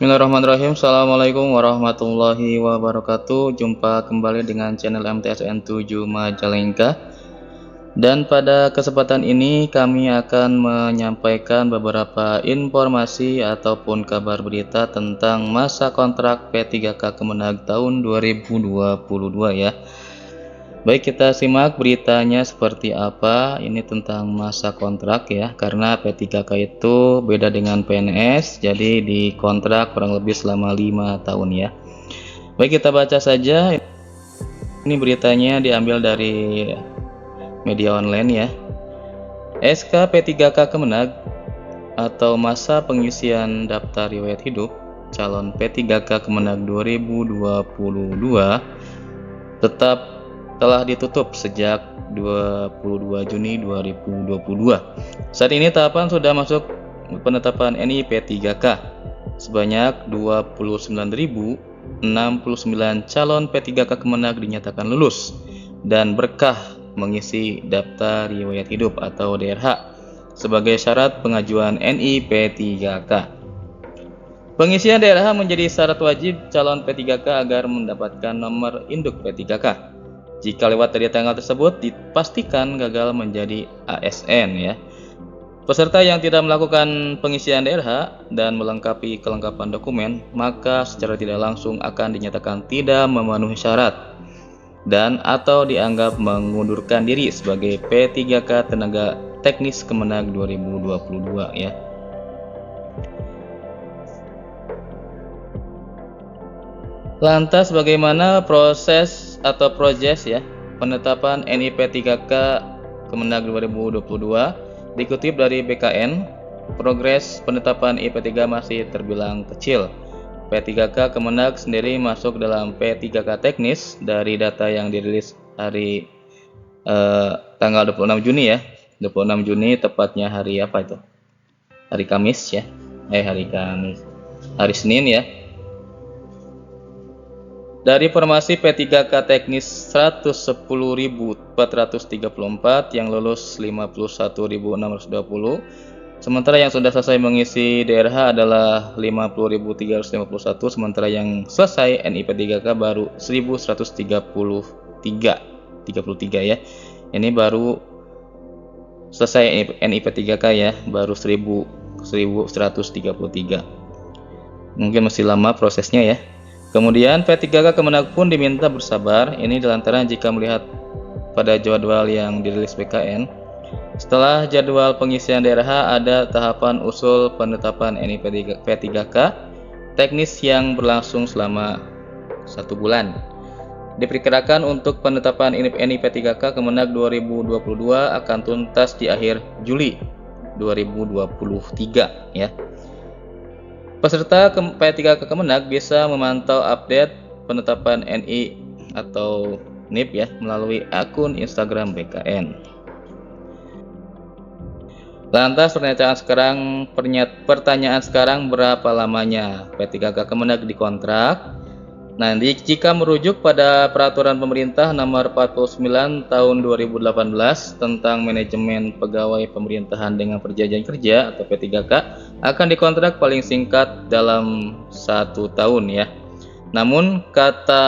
Bismillahirrahmanirrahim. Assalamualaikum warahmatullahi wabarakatuh. Jumpa kembali dengan channel MTSN7 Majalengka. Dan pada kesempatan ini kami akan menyampaikan beberapa informasi ataupun kabar berita tentang masa kontrak P3K Kemenag tahun 2022 ya. Baik, kita simak beritanya seperti apa. Ini tentang masa kontrak ya, karena P3K itu beda dengan PNS, jadi dikontrak kurang lebih selama 5 tahun ya. Baik, kita baca saja. Ini beritanya diambil dari media online ya. SK P3K Kemenag atau masa pengisian daftar riwayat hidup calon P3K Kemenag 2022 tetap telah ditutup sejak 22 Juni 2022. Saat ini tahapan sudah masuk penetapan NIP 3K. Sebanyak 29.069 calon P3K Kemenag dinyatakan lulus dan berkah mengisi daftar riwayat hidup atau DRH sebagai syarat pengajuan NIP 3K. Pengisian DRH menjadi syarat wajib calon P3K agar mendapatkan nomor induk P3K. Jika lewat dari tanggal tersebut, dipastikan gagal menjadi ASN ya. Peserta yang tidak melakukan pengisian DRH dan melengkapi kelengkapan dokumen, maka secara tidak langsung akan dinyatakan tidak memenuhi syarat dan atau dianggap mengundurkan diri sebagai P3K Tenaga Teknis Kemenag 2022 ya. Lantas bagaimana proses atau ya penetapan NIP 3K Kemenag 2022? Dikutip dari BKN, progres penetapan IP3 masih terbilang kecil. P3K Kemenag sendiri masuk dalam P3K teknis dari data yang dirilis hari tanggal 26 Juni ya. 26 Juni tepatnya hari apa itu? Hari Kamis ya. Hari Senin ya. Dari formasi P3K teknis 110.434 yang lulus 51.620, sementara yang sudah selesai mengisi DRH adalah 50.351, sementara yang selesai NIP 3K baru 1.133 ya. Ini baru selesai NIP 3K ya, baru 1.133. Mungkin masih lama prosesnya ya. Kemudian P3K Kemenag pun diminta bersabar, ini dilantaran jika melihat pada jadwal yang dirilis BKN, setelah jadwal pengisian DRH ada tahapan usul penetapan NIP P3K teknis yang berlangsung selama 1 bulan. Diperkirakan untuk penetapan NIP 3K Kemenag 2022 akan tuntas di akhir Juli 2023 ya. Peserta P3K Kemenag bisa memantau update penetapan NI atau NIP ya melalui akun Instagram BKN. Lantas pertanyaan sekarang berapa lamanya P3K Kemenag dikontrak? Nanti jika merujuk pada peraturan pemerintah nomor 49 tahun 2018 tentang manajemen pegawai pemerintahan dengan perjanjian kerja atau P3K akan dikontrak paling singkat dalam 1 tahun ya. Namun kata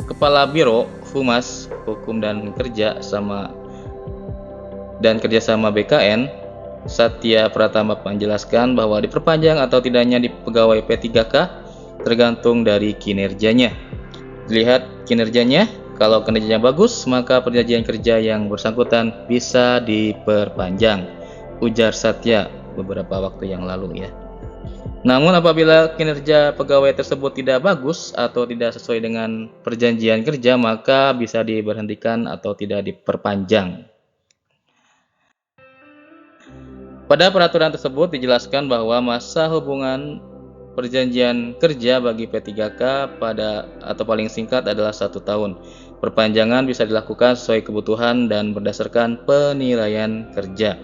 Kepala Biro Humas Hukum dan Kerjasama BKN Satya Pratama menjelaskan bahwa diperpanjang atau tidaknya di pegawai P3K tergantung dari kinerjanya. Dilihat kinerjanya, kalau kinerjanya bagus maka perjanjian kerja yang bersangkutan bisa diperpanjang, ujar Satya beberapa waktu yang lalu ya. Namun apabila kinerja pegawai tersebut tidak bagus atau tidak sesuai dengan perjanjian kerja, maka bisa diberhentikan atau tidak diperpanjang. Pada peraturan tersebut dijelaskan bahwa masa hubungan perjanjian kerja bagi P3K atau paling singkat adalah 1 tahun. Perpanjangan bisa dilakukan sesuai kebutuhan dan berdasarkan penilaian kerja.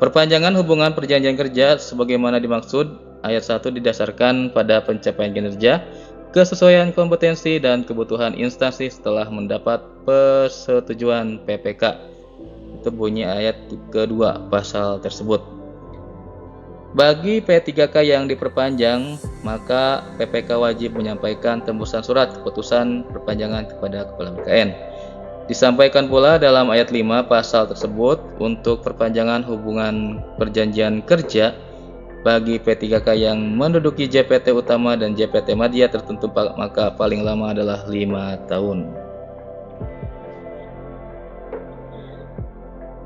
Perpanjangan hubungan perjanjian kerja sebagaimana dimaksud ayat 1 didasarkan pada pencapaian kinerja, kesesuaian kompetensi dan kebutuhan instansi setelah mendapat persetujuan PPK. Itu bunyi ayat kedua pasal tersebut. Bagi P3K yang diperpanjang, maka PPK wajib menyampaikan tembusan surat keputusan perpanjangan kepada Kepala BKN. Disampaikan pula dalam ayat 5 pasal tersebut, untuk perpanjangan hubungan perjanjian kerja bagi P3K yang menduduki JPT utama dan JPT Madya tertentu, maka paling lama adalah 5 tahun.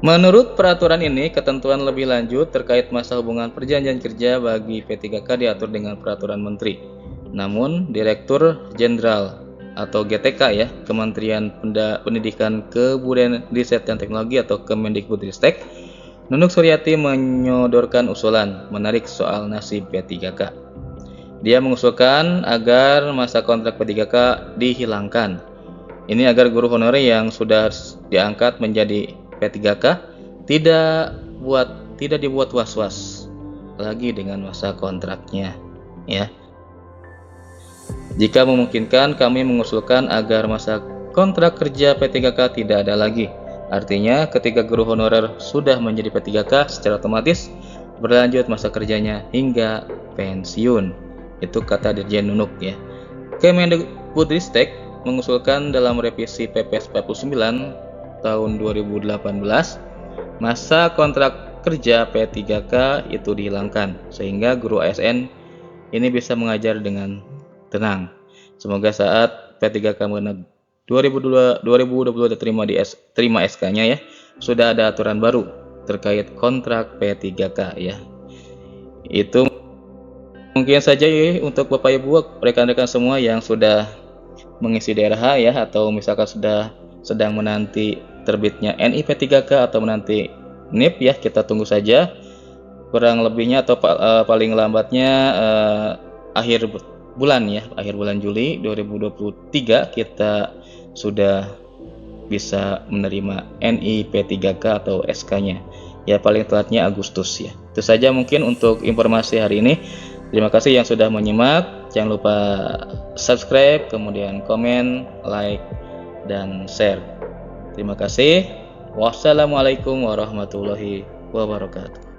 Menurut peraturan ini, ketentuan lebih lanjut terkait masa hubungan perjanjian kerja bagi P3K diatur dengan peraturan menteri. Namun, Direktur Jenderal atau GTK ya, Kementerian Pendidikan, Kebudayaan, Riset dan Teknologi atau Kemendikbudristek, Nunuk Suryati menyodorkan usulan menarik soal nasib P3K. Dia mengusulkan agar masa kontrak P3K dihilangkan. Ini agar guru honorer yang sudah diangkat menjadi P3K tidak dibuat was-was lagi dengan masa kontraknya ya. Jika memungkinkan, kami mengusulkan agar masa kontrak kerja P3K tidak ada lagi. Artinya ketika guru honorer sudah menjadi P3K, secara otomatis berlanjut masa kerjanya hingga pensiun. Itu kata Dirjen Nunuk ya. Kemendikbudristek mengusulkan dalam revisi PPS 49 tahun 2018, masa kontrak kerja P3K itu dihilangkan sehingga guru ASN ini bisa mengajar dengan tenang. Semoga saat P3K 2020 terima SK-nya ya, sudah ada aturan baru terkait kontrak P3K ya. Itu mungkin saja ya untuk Bapak Ibu rekan-rekan semua yang sudah mengisi DRH ya, atau misalkan sudah sedang menanti terbitnya NIP 3K atau menanti NIP ya, kita tunggu saja. Kurang lebihnya atau paling lambatnya akhir bulan ya, akhir bulan Juli 2023 kita sudah bisa menerima NIP 3K atau SK-nya ya, paling telatnya Agustus ya. Itu saja mungkin untuk informasi hari ini. Terima kasih yang sudah menyimak. Jangan lupa subscribe, kemudian komen, like, dan share. Terima kasih. Wassalamualaikum warahmatullahi wabarakatuh.